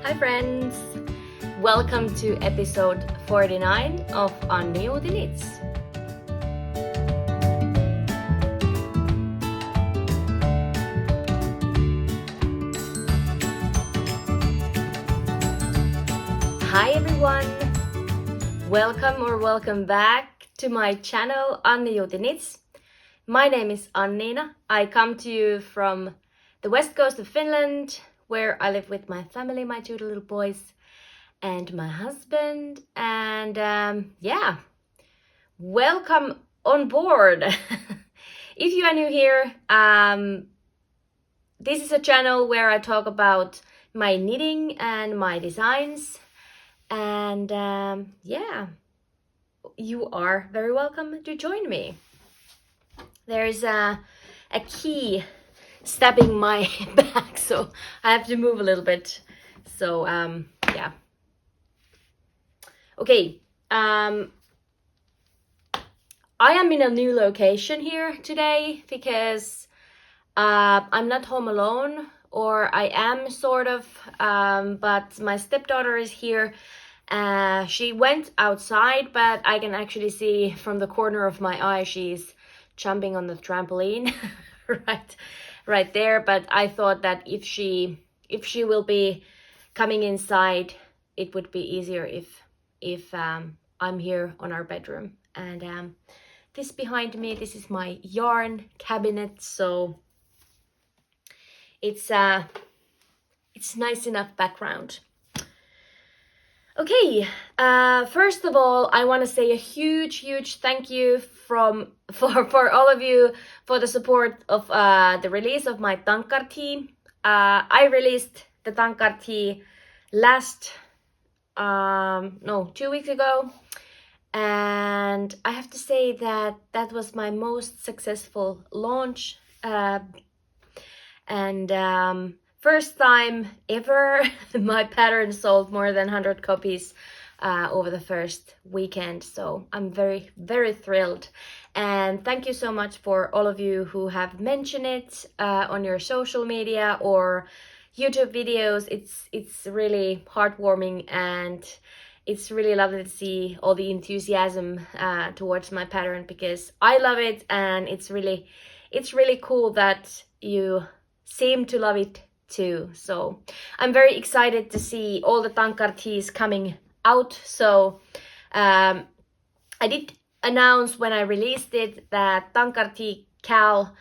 Hi friends! Welcome to episode 49 of Annijuuti Knits. Hi everyone! Welcome back to my channel Annijuuti Knits. My name is Anniina. I come to you from the west coast of Finland, where I live with my family, my two little boys, and my husband. And welcome on board. If you are new here, this is a channel where I talk about my knitting and my designs. And you are very welcome to join me. There's a key stabbing my back, so I have to move a little bit. So okay, I am in a new location here today because I'm not home alone, or I am sort of, but my stepdaughter is here. She went outside, but I can actually see from the corner of my eye she's jumping on the trampoline right there. But I thought that if she will be coming inside, it would be easier if I'm here on our bedroom. And this behind me, this is my yarn cabinet, so it's nice enough background. Okay, first of all, I want to say a huge thank you for all of you for the support of the release of my Tankar tee. I released the Tankar tee 2 weeks ago, and I have to say that was my most successful launch, and first time ever my pattern sold more than 100 copies over the first weekend. So I'm very thrilled, and thank you so much for all of you who have mentioned it on your social media or YouTube videos. It's really heartwarming, and it's really lovely to see all the enthusiasm towards my pattern, because I love it, and it's really cool that you seem to love it too. So I'm very excited to see all the Tankar tees coming out. So I did announce when I released it that Tankar tee Cal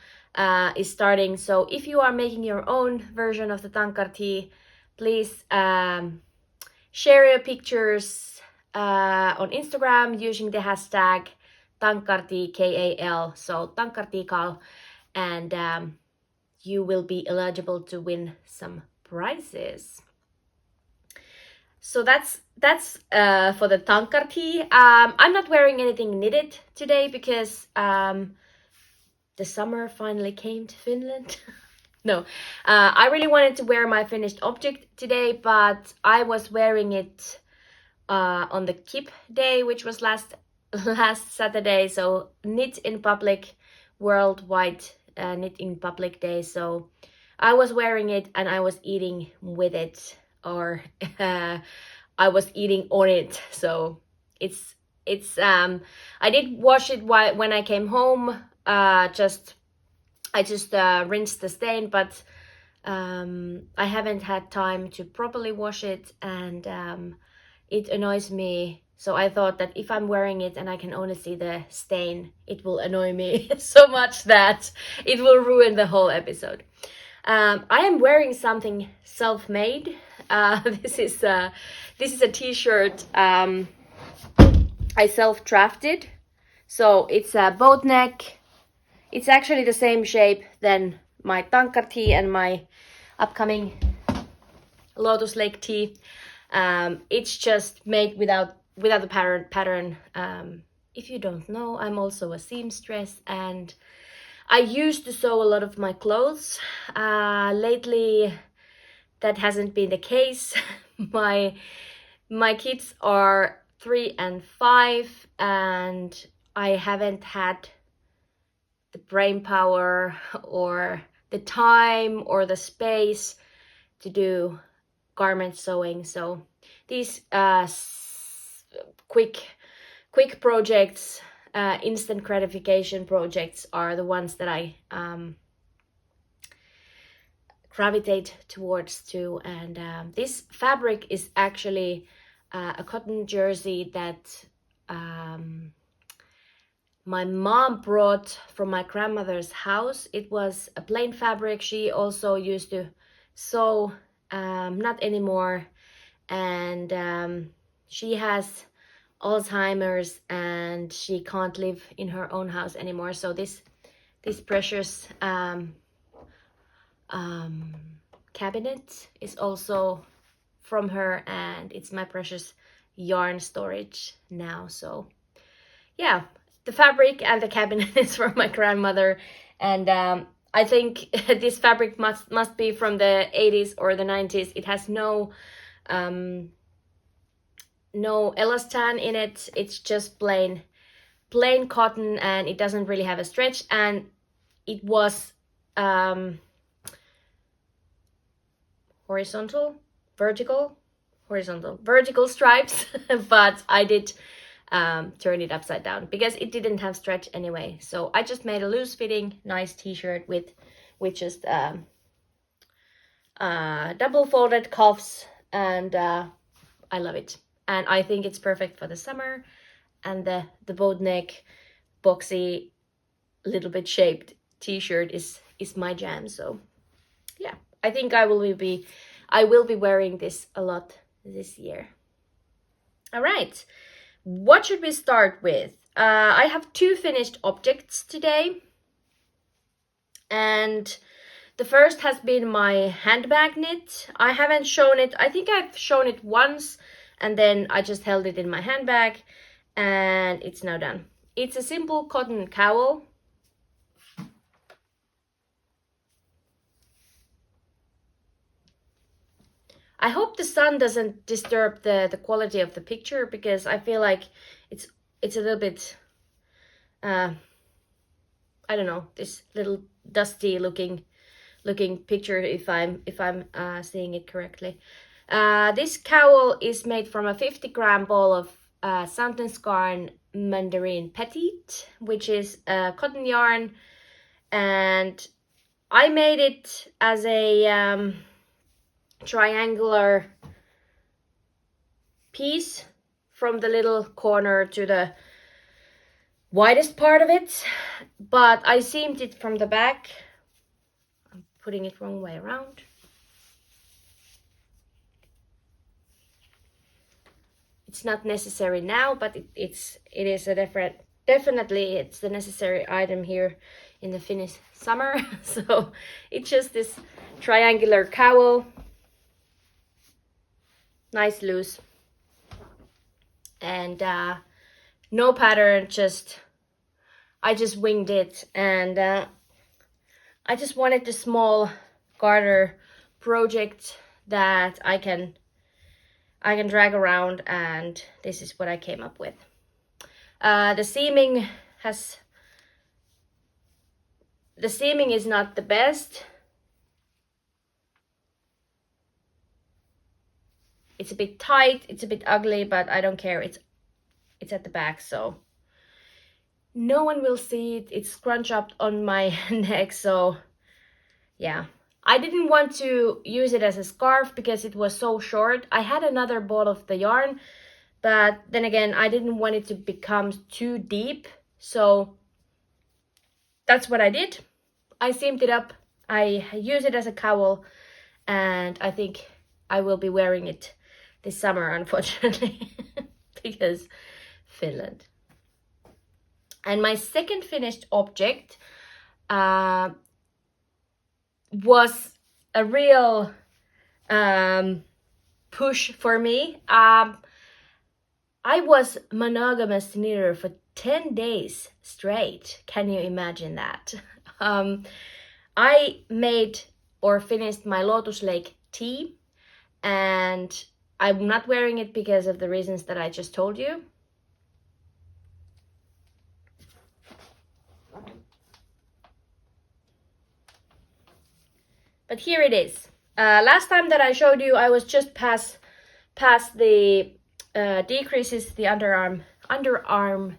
is starting. So if you are making your own version of the Tankar tee, please share your pictures on Instagram using the hashtag Tankar tee KAL. So Tankar tee Cal, and you will be eligible to win some prizes. So that's for the Tankar tee. I'm not wearing anything knitted today because the summer finally came to Finland. No, I really wanted to wear my finished object today, but I was wearing it on the KIP day, which was last Saturday. So Knit in Public Worldwide Knit in Public Day. So I was wearing it and I was eating with it, or I was eating on it. So it's I did wash it when I came home. I just rinsed the stain, but I haven't had time to properly wash it, and it annoys me. So I thought that if I'm wearing it and I can only see the stain, it will annoy me so much that it will ruin the whole episode. I am wearing something self-made. This is a t-shirt I self-drafted. So it's a boat neck. It's actually the same shape than my Tankar tee and my upcoming Lotus Lake tee. It's just made without the pattern. If you don't know, I'm also a seamstress, and I used to sew a lot of my clothes. Lately, that hasn't been the case. My kids are 3 and 5, and I haven't had the brain power or the time or the space to do garment sewing. So these quick projects, instant gratification projects are the ones that I gravitate towards too. And this fabric is actually a cotton jersey that my mom brought from my grandmother's house. It was a plain fabric. She also used to sew, not anymore, and she has Alzheimer's and she can't live in her own house anymore. So this precious cabinet is also from her, and it's my precious yarn storage now. So yeah, the fabric and the cabinet is from my grandmother, and I think this fabric must be from the 80s or the 90s. It has no elastan in it. It's just plain cotton, and it doesn't really have a stretch, and it was vertical stripes, but I did turn it upside down because it didn't have stretch anyway. So I just made a loose fitting nice t-shirt with just double folded cuffs, and I love it, and I think it's perfect for the summer. And the boat neck boxy little bit shaped t-shirt is my jam. So yeah, I think I will be wearing this a lot this year. All right, what should we start with? I have 2 finished objects today, and the first has been my handbag knit. I haven't shown it. I think I've shown it once, and then I just held it in my handbag, and it's now done. It's a simple cotton cowl. I hope the sun doesn't disturb the quality of the picture, because I feel like it's a little bit I don't know, this little dusty looking picture, if I'm seeing it correctly. This cowl is made from a 50-gram ball of Santensgarn Mandarin Petite, which is cotton yarn, and I made it as a triangular piece from the little corner to the widest part of it, but I seamed it from the back. I'm putting it wrong way around. It's not necessary now, but it is a definitely it's the necessary item here in the Finnish summer. So it's just this triangular cowl, nice loose, and no pattern, I just winged it, and I just wanted a small garter project that I can drag around, and this is what I came up with. The seaming is not the best. It's a bit tight, it's a bit ugly, but I don't care. It's at the back, so no one will see it. It's scrunched up on my neck, so yeah. I didn't want to use it as a scarf because it was so short. I had another ball of the yarn, but then again, I didn't want it to become too deep, so that's what I did. I seamed it up, I use it as a cowl, and I think I will be wearing it this summer, unfortunately, because Finland. And my second finished object was a real push for me. I was monogamous knitter for 10 days straight. Can you imagine that? I made or finished my Lotus Lake tee, and I'm not wearing it because of the reasons that I just told you. But here it is. Last time that I showed you, I was just past the decreases, the underarm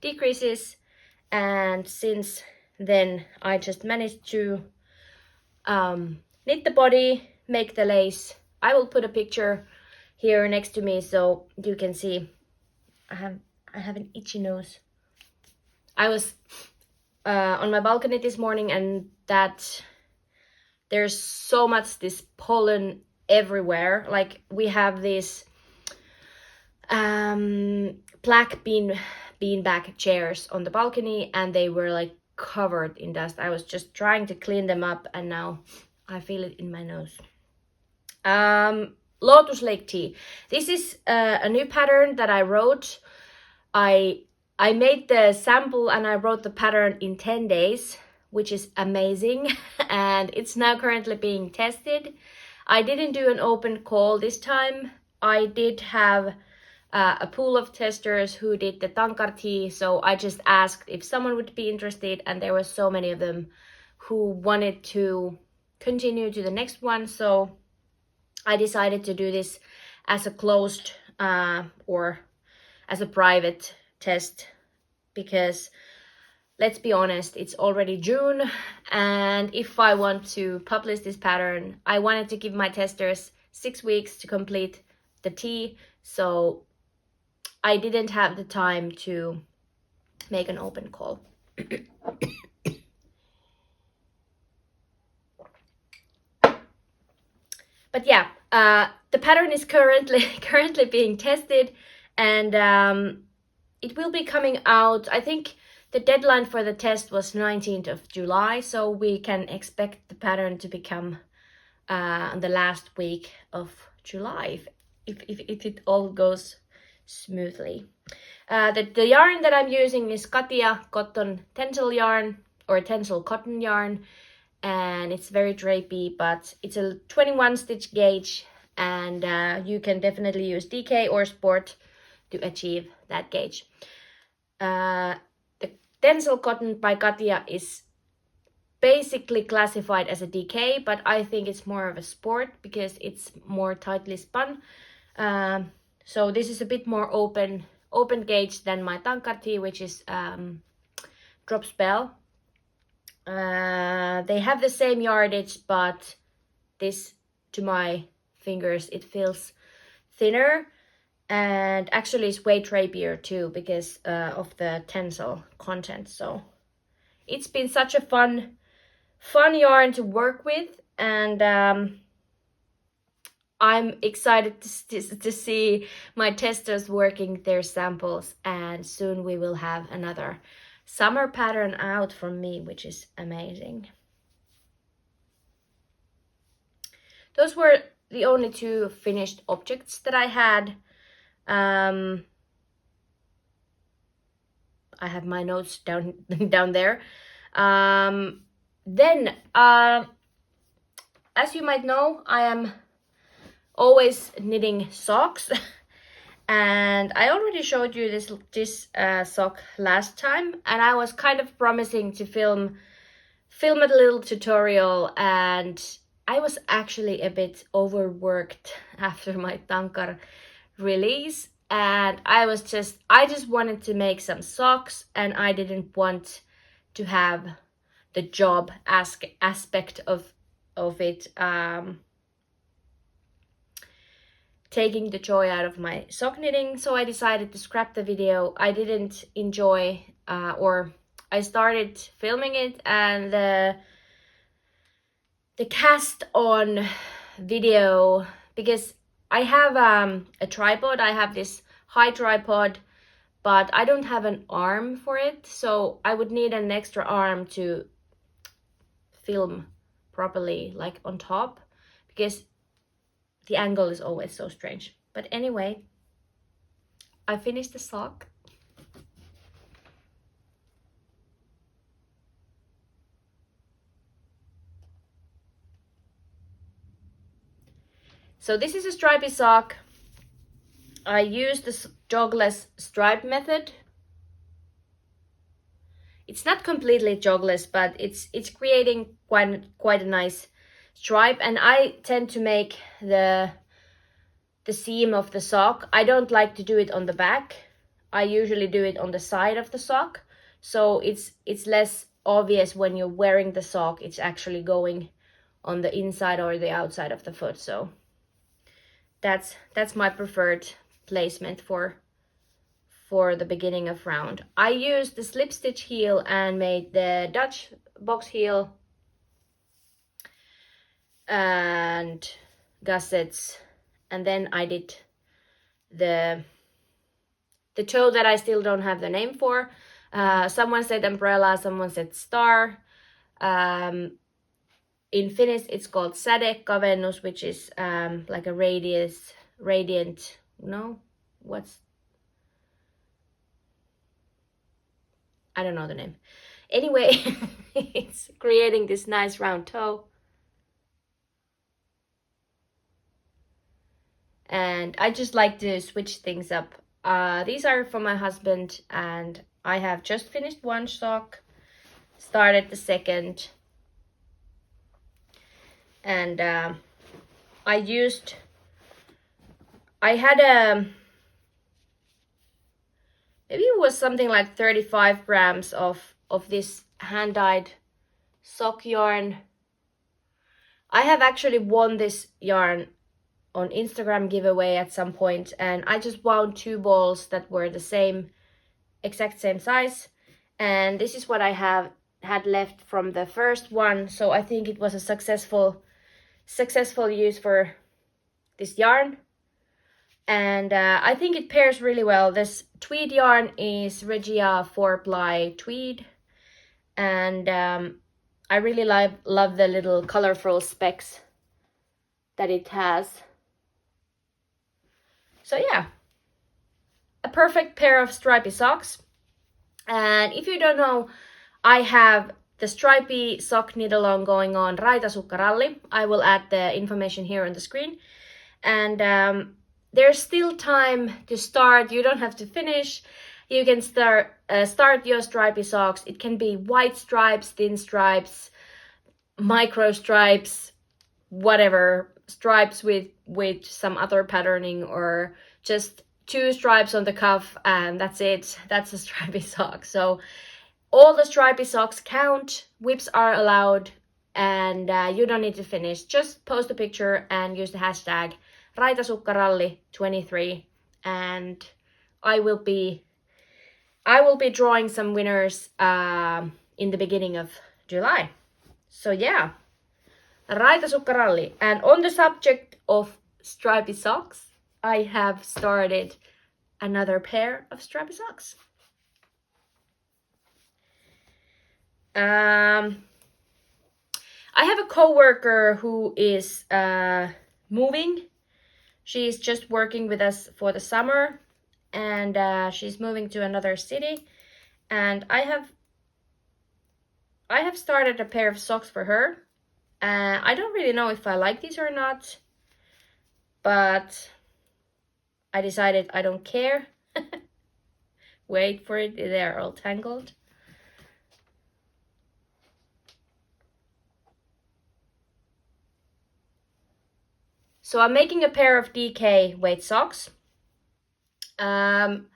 decreases, and since then I just managed to knit the body, make the lace. I will put a picture here next to me so you can see. I have an itchy nose. I was on my balcony this morning, and that there's so much this pollen everywhere. Like, we have these black beanbag chairs on the balcony, and they were like covered in dust. I was just trying to clean them up, and now I feel it in my nose. Lotus Lake tea. This is a new pattern that I wrote. I made the sample and I wrote the pattern in 10 days, which is amazing. And it's now currently being tested. I didn't do an open call this time. I did have a pool of testers who did the Tankar tea, so I just asked if someone would be interested, and there were so many of them who wanted to continue to the next one, so I decided to do this as a closed or as a private test, because let's be honest, it's already June, and if I want to publish this pattern, I wanted to give my testers 6 weeks to complete the tea, so I didn't have the time to make an open call. But yeah, the pattern is currently being tested, and it will be coming out. I think the deadline for the test was 19th of July, so we can expect the pattern to become on the last week of July if it all goes smoothly. The yarn that I'm using is Katia cotton tencel yarn, or tencel cotton yarn, and it's very drapey, but it's a 21 stitch gauge, and you can definitely use DK or Sport to achieve that gauge. The tencel cotton by Katia is basically classified as a DK, but I think it's more of a Sport because it's more tightly spun. So this is a bit more open gauge than my Tankar tee, which is drop spell. They have the same yardage, but this, to my fingers, it feels thinner, and actually it's way drapier too because of the tencel content. So it's been such a fun yarn to work with, and I'm excited to see my testers working their samples, and soon we will have another summer pattern out from me, which is amazing. Those were the only two finished objects that I had. I have my notes down there. Then, as you might know, I am always knitting socks. And I already showed you this sock last time, and I was kind of promising to film a little tutorial, and I was actually a bit overworked after my Tankar release, and I just wanted to make some socks, and I didn't want to have the job aspect of it taking the joy out of my sock knitting, so I decided to scrap the video. I didn't enjoy, or I started filming it, and the cast on video, because I have a tripod, I have this high tripod, but I don't have an arm for it, so I would need an extra arm to film properly, like on top, because the angle is always so strange. But anyway, I finished the sock. So this is a stripey sock. I used the jogless stripe method. It's not completely jogless, but it's creating quite a nice stripe, and I tend to make the seam of the sock. I don't like to do it on the back. I usually do it on the side of the sock, so it's less obvious when you're wearing the sock. It's actually going on the inside or the outside of the foot. So that's my preferred placement for the beginning of round. I used the slip stitch heel and made the Dutch box heel and gussets, and then I did the toe that I still don't have the name for. Someone said umbrella, someone said star. In Finnish it's called sadekavennus, which is like a radiant, no, what's, I don't know the name. Anyway, it's creating this nice round toe. And I just like to switch things up. These are for my husband, and I have just finished one sock, started the second, and I had maybe it was something like 35 grams of this hand-dyed sock yarn. I have actually won this yarn on Instagram giveaway at some point, and I just wound 2 balls that were the exact same size, and this is what I had left from the first one. So I think it was a successful use for this yarn, and I think it pairs really well. This tweed yarn is Regia 4-ply tweed, and I really love the little colorful specks that it has. So yeah, a perfect pair of stripy socks. And if you don't know, I have the stripy sock knit along going on Raitasukkaralli. I will add the information here on the screen. And there's still time to start. You don't have to finish. You can start your stripy socks. It can be white stripes, thin stripes, micro stripes, whatever, stripes with some other patterning, or just 2 stripes on the cuff, and that's it. That's a stripy sock. So all the stripy socks count. Whips are allowed, and you don't need to finish. Just post a picture and use the hashtag Raitasukkaralli23, and I will be drawing some winners in the beginning of July. So yeah, Raitasukkaralli. And on the subject of stripy socks, I have started another pair of stripy socks. I have a coworker who is moving. She's just working with us for the summer, and she's moving to another city. And I have started a pair of socks for her. I don't really know if I like these or not, but I decided I don't care. Wait for it, they're all tangled. So I'm making a pair of DK weight socks. I'm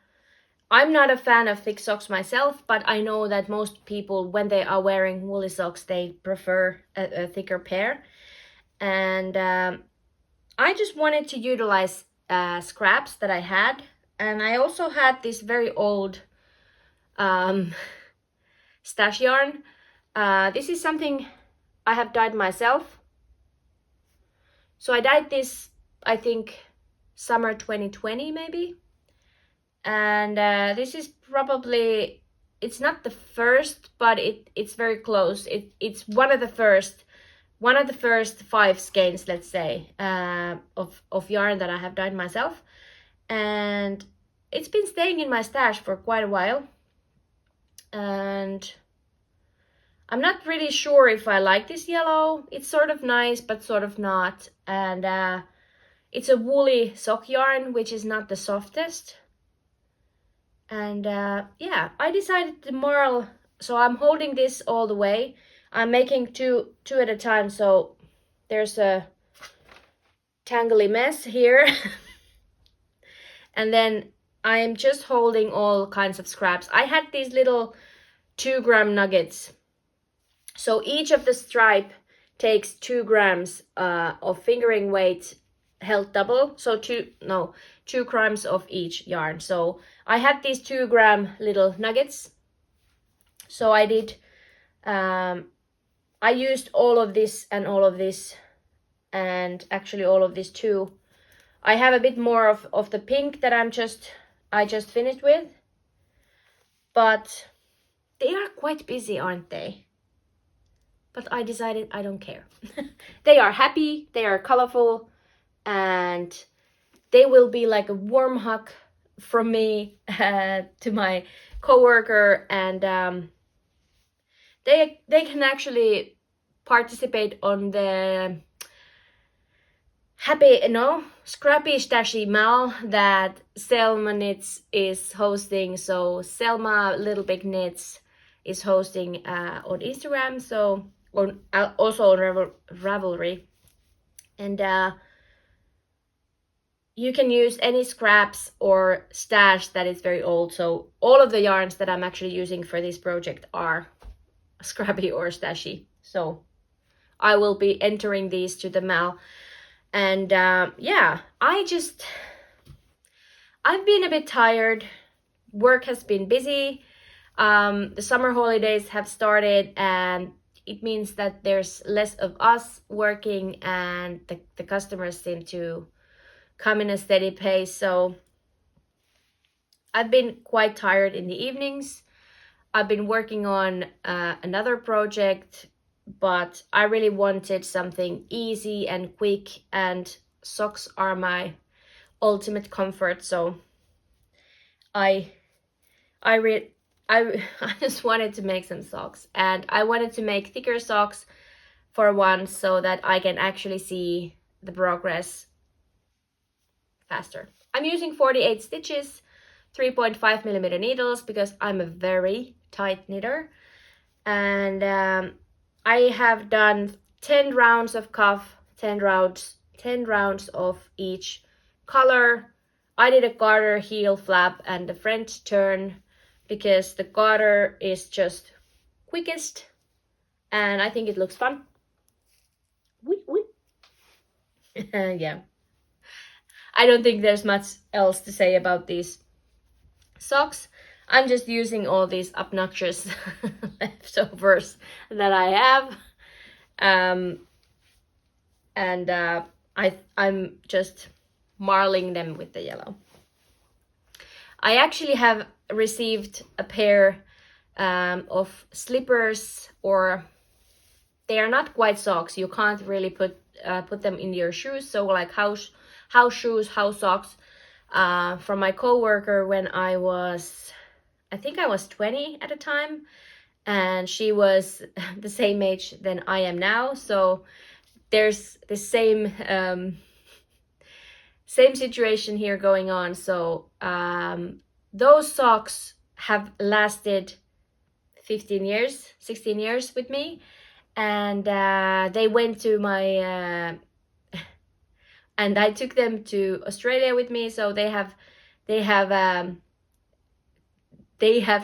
not a fan of thick socks myself, but I know that most people, when they are wearing woolly socks, they prefer a thicker pair. And I just wanted to utilize scraps that I had. And I also had this very old stash yarn. This is something I have dyed myself. So I dyed this, I think, summer 2020 maybe. And this is probably, it's not the first, but it's very close. It's one of the first 5 skeins, let's say, of yarn that I have dyed myself. And it's been staying in my stash for quite a while. And I'm not really sure if I like this yellow. It's sort of nice, but sort of not. And it's a woolly sock yarn, which is not the softest. And yeah, I decided to marl, so I'm holding this all the way. I'm making two at a time, so there's a tangly mess here. And then I'm just holding all kinds of scraps. I had these little 2-gram nuggets. So each of the stripe takes 2 grams of fingering weight held double. So 2 grams of each yarn. So I had these 2-gram little nuggets. So I did, I used all of this and all of this, and actually all of this too. I have a bit more of the pink that I just finished with, but they are quite busy, aren't they? But I decided I don't care. They are happy, they are colorful, and they will be like a warm hug from me to my coworker, and they can actually participate on the happy, scrappy stashy mal that Selma Knits is hosting. So Selma Little Big Knits is hosting on Instagram, so also on Ravelry, and you can use any scraps or stash that is very old. So all of the yarns that I'm actually using for this project are scrappy or stashy. So I will be entering these to the mal. And yeah, I've been a bit tired. Work has been busy. The summer holidays have started, and it means that there's less of us working, and the customers seem to come in a steady pace. So I've been quite tired in the evenings. I've been working on another project, but I really wanted something easy and quick, and socks are my ultimate comfort. So I just wanted to make some socks, and I wanted to make thicker socks for once so that I can actually see the progress faster. I'm using 48 stitches, 3.5 millimeter needles, because I'm a very tight knitter, and I have done 10 rounds of cuff, 10 rounds of each color. I did a garter, heel, flap, and the French turn, because the garter is just quickest, and I think it looks fun. Yeah, I don't think there's much else to say about these socks. I'm just using all these obnoxious leftovers that I have, and I'm just marling them with the yellow. I actually have received a pair of slippers, or they are not quite socks. You can't really put them in your shoes. So like house shoes, house socks, from my coworker when I think I was 20 at the time, and she was the same age than I am now. So there's the same situation here going on. So those socks have lasted 16 years with me, and they went to my and I took them to Australia with me. So they have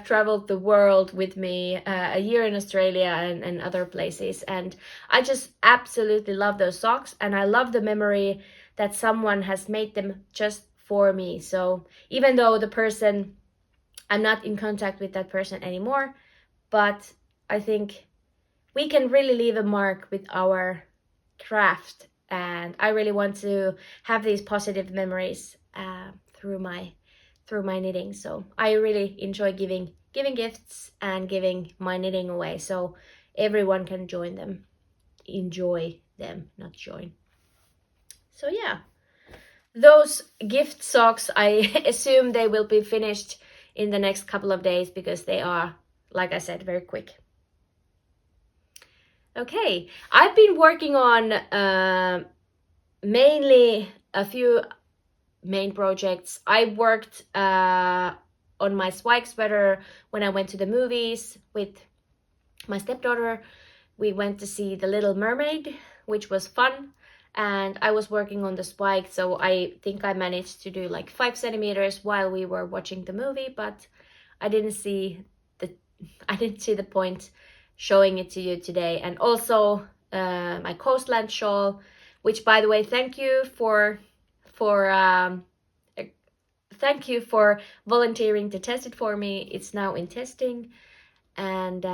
traveled the world with me, a year in Australia and other places, and I just absolutely love those socks, and I love the memory that someone has made them just for me. So even though I'm not in contact with that person anymore, but I think we can really leave a mark with our craft, and I really want to have these positive memories through my knitting. So I really enjoy giving gifts and giving my knitting away, so everyone can enjoy them, not join. So yeah, those gift socks, I assume they will be finished in the next couple of days, because they are, like I said, very quick. Okay, I've been working on mainly a few main projects. I worked on my swag sweater when I went to the movies with my stepdaughter. We went to see The Little Mermaid which was fun. And I was working on the spike, so I think I managed to do like 5 centimeters while we were watching the movie, but I didn't see the point showing it to you today. And also my coastland shawl, which, by the way, thank you for volunteering to test it for me. It's now in testing, and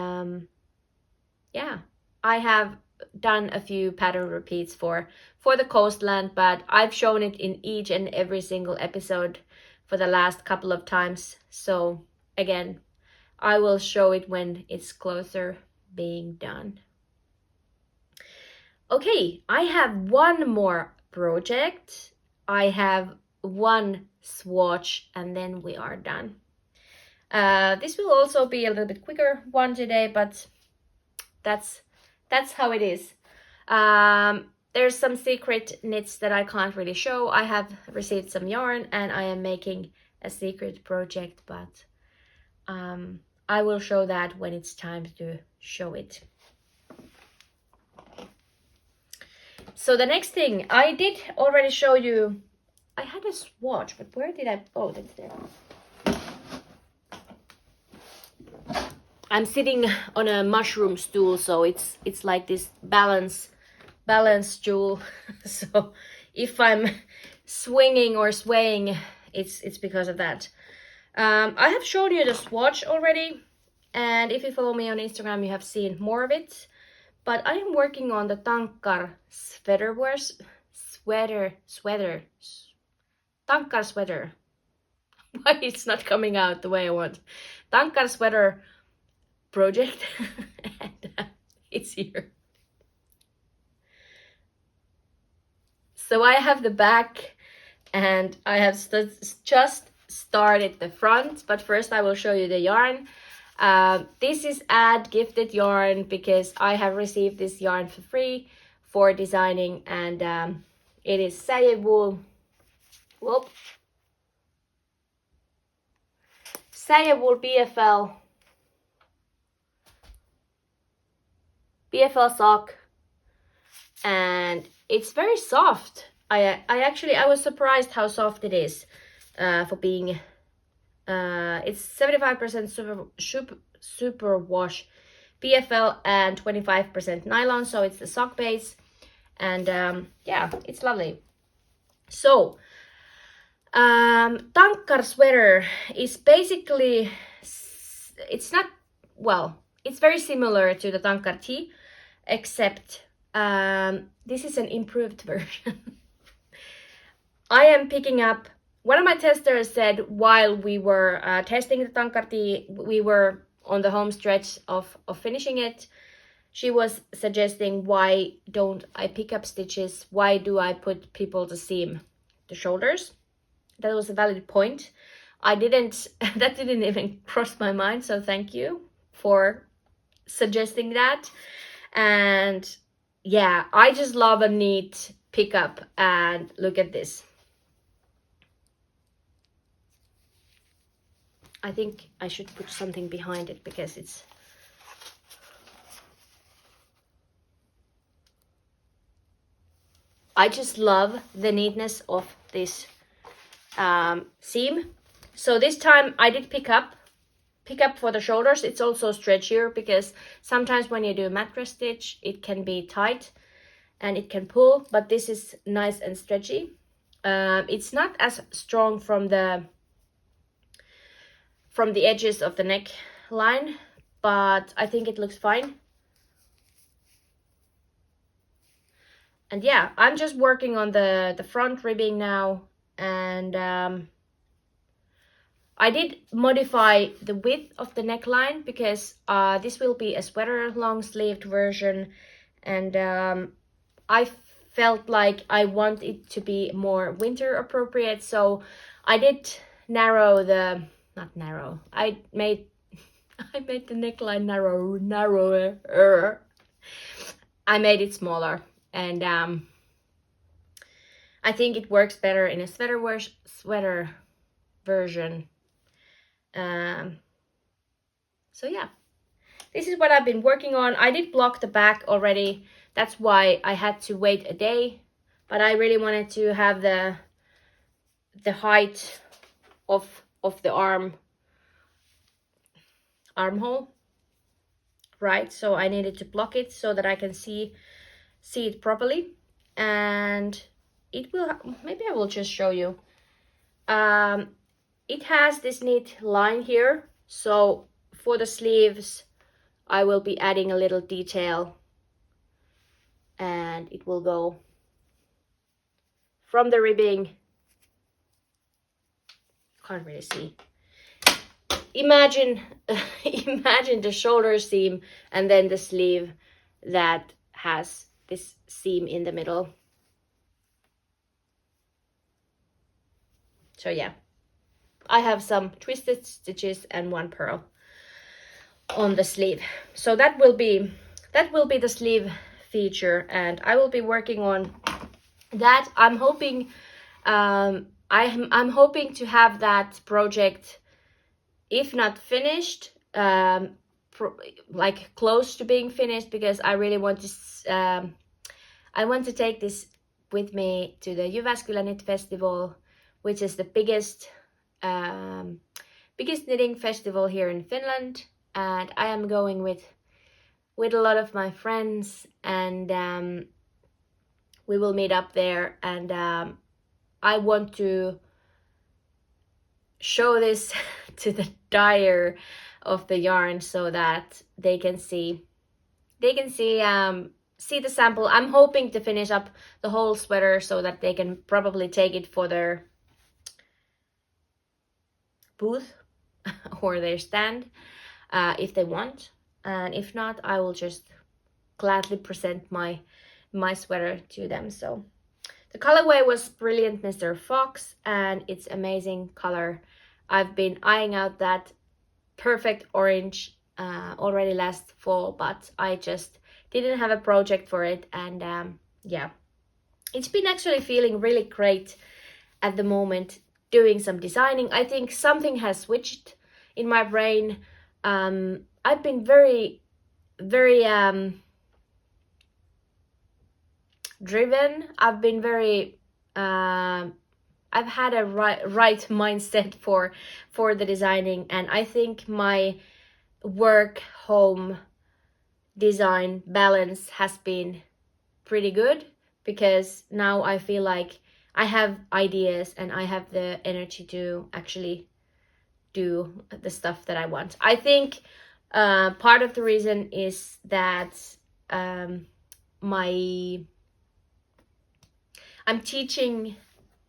yeah, I have done a few pattern repeats for the coastland, but I've shown it in each and every single episode for the last couple of times. So again, I will show it when it's closer being done. Okay, I have one more project. I have one swatch and then we are done. This will also be a little bit quicker one today, but that's how it is. There's some secret knits that I can't really show. I have received some yarn and I am making a secret project, but I will show that when it's time to show it. So the next thing, I did already show you, I had a swatch, but where did I, oh, that's there. I'm sitting on a mushroom stool, so it's like this balance stool. So if I'm swinging or swaying, it's because of that. I have shown you the swatch already, and if you follow me on Instagram, you have seen more of it. But I am working on the Tankar Tankar sweater. Why it's not coming out the way I want? Tankar sweater project, and it's here. So I have the back, and I have just started the front, but first I will show you the yarn. This is ad gifted yarn because I have received this yarn for free for designing, and it is Säiewool. Whoop. Säiewool BFL sock, and it's very soft. I was surprised how soft it is for being it's 75% super wash BFL and 25% nylon, so it's the sock base, and yeah, it's lovely. So Tankar sweater is basically, it's not, well, it's very similar to the Tankar tee, except this is an improved version. I am picking up, one of my testers said while we were testing the Tankar tee, we were on the home stretch of finishing it, she was suggesting, why don't I pick up stitches? Why do I put people to seam the shoulders? That was a valid point. I didn't, that didn't even cross my mind, so thank you for suggesting that. And yeah, I just love a neat pickup, and look at this. I think I should put something behind it because it's, I just love the neatness of this seam. So this time I did pick up for the shoulders. It's also stretchier because sometimes when you do mattress stitch, it can be tight and it can pull, but this is nice and stretchy. It's not as strong from the edges of the neckline, but I think it looks fine. And yeah, I'm just working on the front ribbing now, and I did modify the width of the neckline because this will be a sweater long-sleeved version, and I felt like I want it to be more winter appropriate, so I did narrow the, not narrow, I made the neckline narrower. I made it smaller, and I think it works better in a sweater version. So yeah, this is what I've been working on. I did block the back already that's why I had to wait a day. But I really wanted to have the height of the armhole, right? So I needed to block it so that I can see it properly. And it will, maybe I will just show you. It has this neat line here, so for the sleeves I will be adding a little detail, and it will go from the ribbing. Can't really see. Imagine imagine the shoulder seam and then the sleeve that has this seam in the middle. So yeah, I have some twisted stitches and one purl on the sleeve. So that will be the sleeve feature, and I will be working on that. I'm hoping I'm hoping to have that project, if not finished, like close to being finished, because I really want to I want to take this with me to the Jyväskylä Knit Festival, which is the biggest knitting festival here in Finland, and I am going with a lot of my friends, and we will meet up there, and I want to show this to the dyer of the yarn so that they can see the sample. I'm hoping to finish up the whole sweater so that they can probably take it for their booth or their stand if they want, and if not, I will just gladly present my sweater to them. So the colorway was Brilliant Mr. Fox, and it's amazing color. I've been eyeing out that perfect orange already last fall, but I just didn't have a project for it, and yeah, it's been actually feeling really great at the moment, doing some designing. I think something has switched in my brain. I've been very driven. I've been very I've had a right mindset for the designing, and I think my work home design balance has been pretty good, because now I feel like I have ideas and I have the energy to actually do the stuff that I want. I think part of the reason is that I'm teaching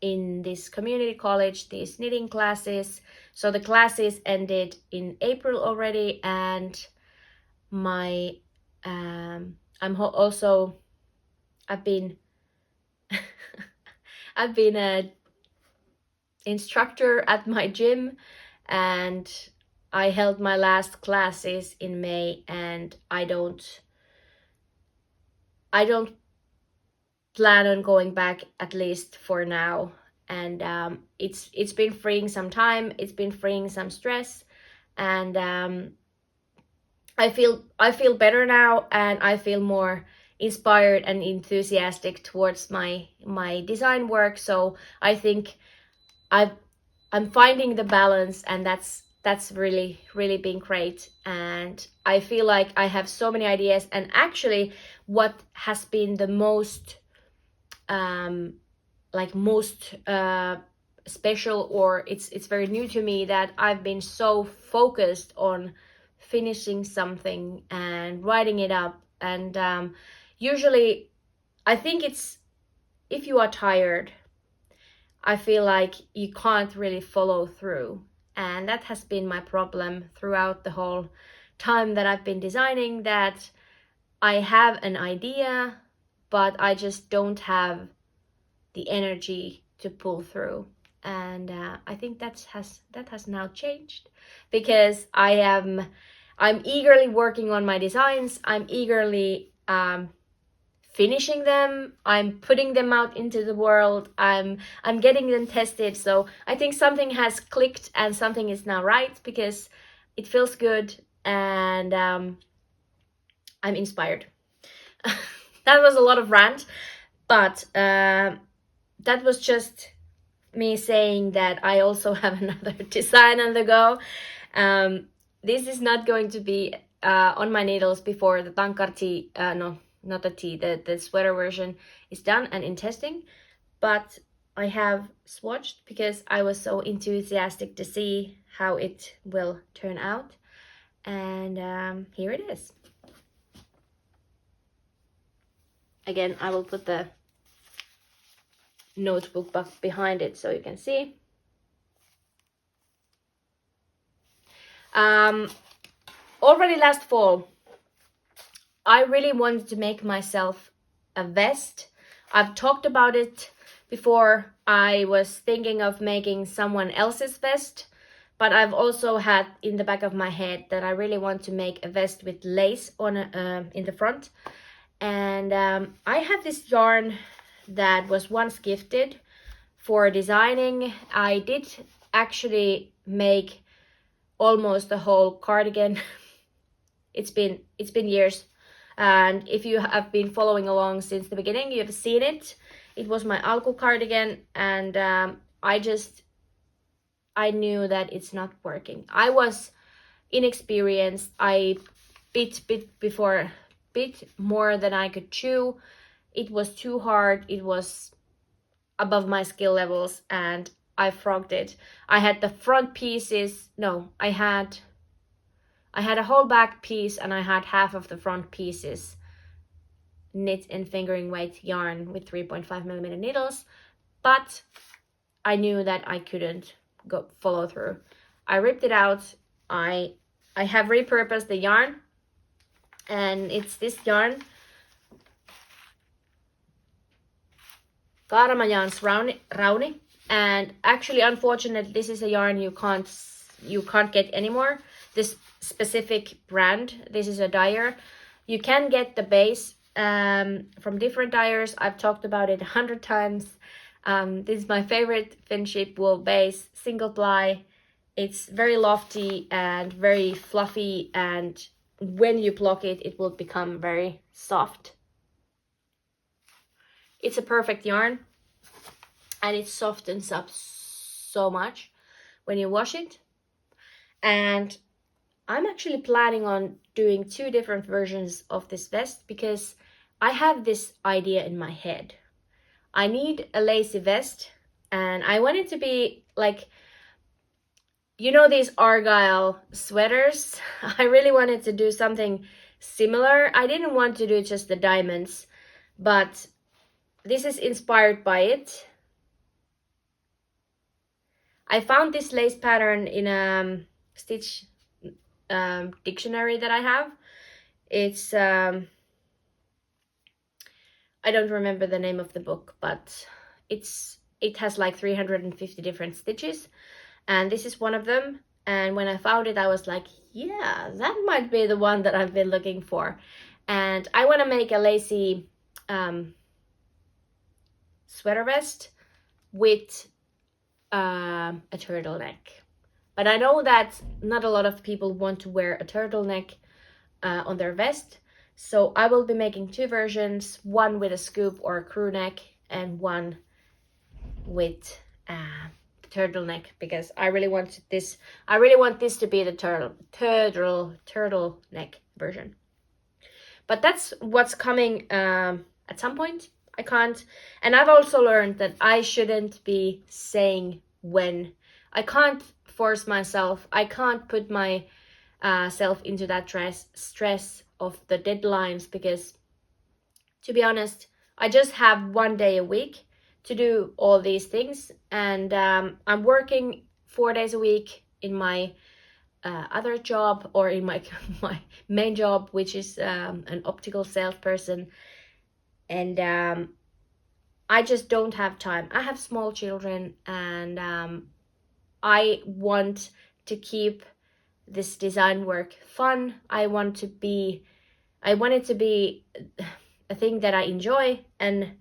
in this community college, these knitting classes. So the classes ended in April already, and my I've been I've been a instructor at my gym, and I held my last classes in May, and I don't plan on going back, at least for now. And it's been freeing some time, it's been freeing some stress, and I feel better now, and I feel more inspired and enthusiastic towards my design work. So I think I'm finding the balance, and that's really been great. And I feel like I have so many ideas, and actually what has been the most special, or it's very new to me, that I've been so focused on finishing something and writing it up. And usually I think it's, if you are tired, I feel like you can't really follow through, and that has been my problem throughout the whole time that I've been designing, that I have an idea, but I just don't have the energy to pull through. And I think that has now changed, because I'm eagerly working on my designs. I'm eagerly finishing them. I'm putting them out into the world. I'm getting them tested. So I think something has clicked, and something is now right, because it feels good, and I'm inspired. That was a lot of rant, but that was just me saying that I also have another design on the go. This is not going to be on my needles before the Tankar tee, no, not the tee, the sweater version is done and in testing, but I have swatched because I was so enthusiastic to see how it will turn out, and here it is. Again, I will put the notebook behind it so you can see. Already last fall, I really wanted to make myself a vest. I've talked about it before. I was thinking of making someone else's vest, but I've also had in the back of my head that I really want to make a vest with lace on in the front. And I have this yarn that was once gifted for designing. I did actually make almost the whole cardigan. It's been years, and if you have been following along since the beginning, you've seen it. It was my alku cardigan, and I knew that it's not working. I was inexperienced. I bit more than I could chew. It was too hard. It was above my skill levels, and I frogged it. I had the front pieces. No, I had a whole back piece, and I had half of the front pieces knit in fingering weight yarn with 3.5mm needles, but I knew that I couldn't follow through. I ripped it out. I have repurposed the yarn, and it's this yarn, Kaaramajan's Rauni, and actually, unfortunately, this is a yarn you can't get anymore. This specific brand. This is a dyer. You can get the base from different dyers. I've talked about it 100 times. This is my favorite Finship wool base, single ply. It's very lofty and very fluffy, and when you block it, it will become very soft. It's a perfect yarn, and it softens up so much when you wash it. And I'm actually planning on doing 2 different versions of this vest because I have this idea in my head. I need a lacy vest, and I want it to be like, you know, these Argyle sweaters. I really wanted to do something similar. I didn't want to do just the diamonds, but this is inspired by it. I found this lace pattern in a stitch dictionary that I have. It's I don't remember the name of the book, but it has like 350 different stitches, and this is one of them. And when I found it, I was like, yeah, that might be the one that I've been looking for. And I want to make a lacy sweater vest with a turtleneck. But I know that not a lot of people want to wear a turtleneck on their vest. So I will be making 2 versions, one with a scoop or a crew neck, and one with turtleneck, because I really want this to be the turtleneck version. But that's what's coming at some point. I can't, and I've also learned that I shouldn't be saying when. I can't force myself. I can't put my self into that stress of the deadlines, because to be honest, I just have 1 day a week to do all these things, and I'm working 4 days a week in my other job, or in my main job, which is an optical salesperson, and I just don't have time. I have small children, and I want to keep this design work fun. I want it to be a thing that I enjoy, and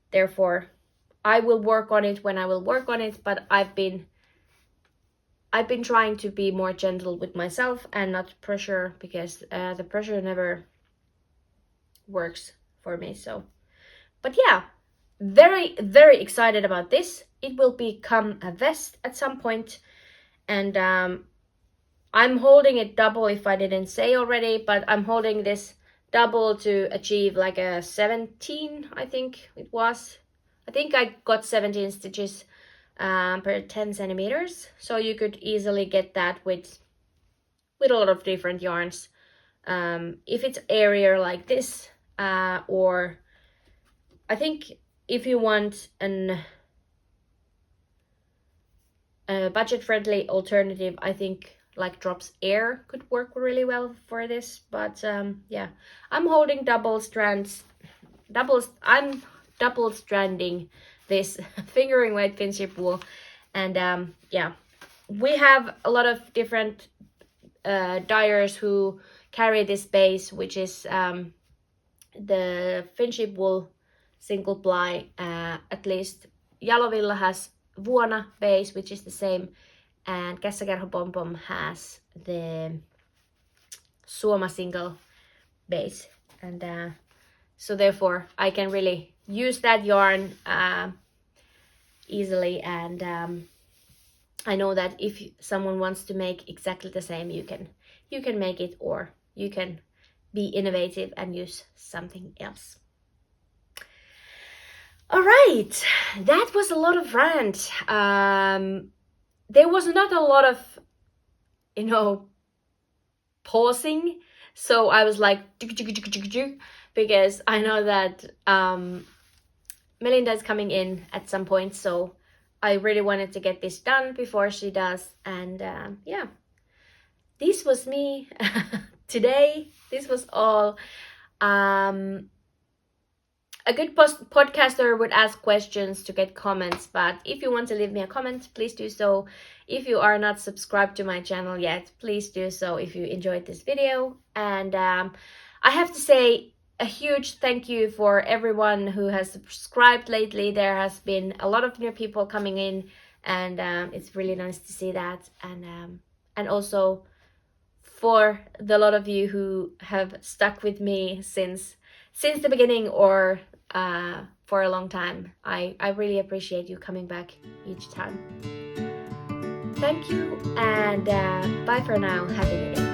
therefore I will work on it when I will work on it. But I've been trying to be more gentle with myself and not pressure, because the pressure never works for me. So, but yeah, very, very excited about this. It will become a vest at some point, and I'm holding it double if I didn't say already, but I'm holding this double to achieve like a 17, I think it was. I think I got 17 stitches per 10 centimeters, so you could easily get that with a lot of different yarns. If it's airier like this, or I think if you want a budget-friendly alternative, I think like Drops Air could work really well for this. But yeah, I'm holding I'm double stranding this fingering weight Finship wool, and yeah, we have a lot of different dyers who carry this base, which is the Finship wool single ply. At least Jalovilla has Vuona base, which is the same, and Kässäkerho Pom Pom has the Suoma single base, and so therefore I can really use that yarn easily, and I know that if someone wants to make exactly the same, you can make it, or you can be innovative and use something else. All right, that was a lot of rant. There was not a lot of, pausing, so I was like, because I know that Melinda is coming in at some point, so I really wanted to get this done before she does. And yeah, this was me today. This was all. A good podcaster would ask questions to get comments, but if you want to leave me a comment, please do so. If you are not subscribed to my channel yet, please do so if you enjoyed this video. And I have to say a huge thank you for everyone who has subscribed lately. There has been a lot of new people coming in, and it's really nice to see that. And also for the lot of you who have stuck with me since the beginning, or for a long time. I really appreciate you coming back each time. Thank you, and bye for now. Happy knitting.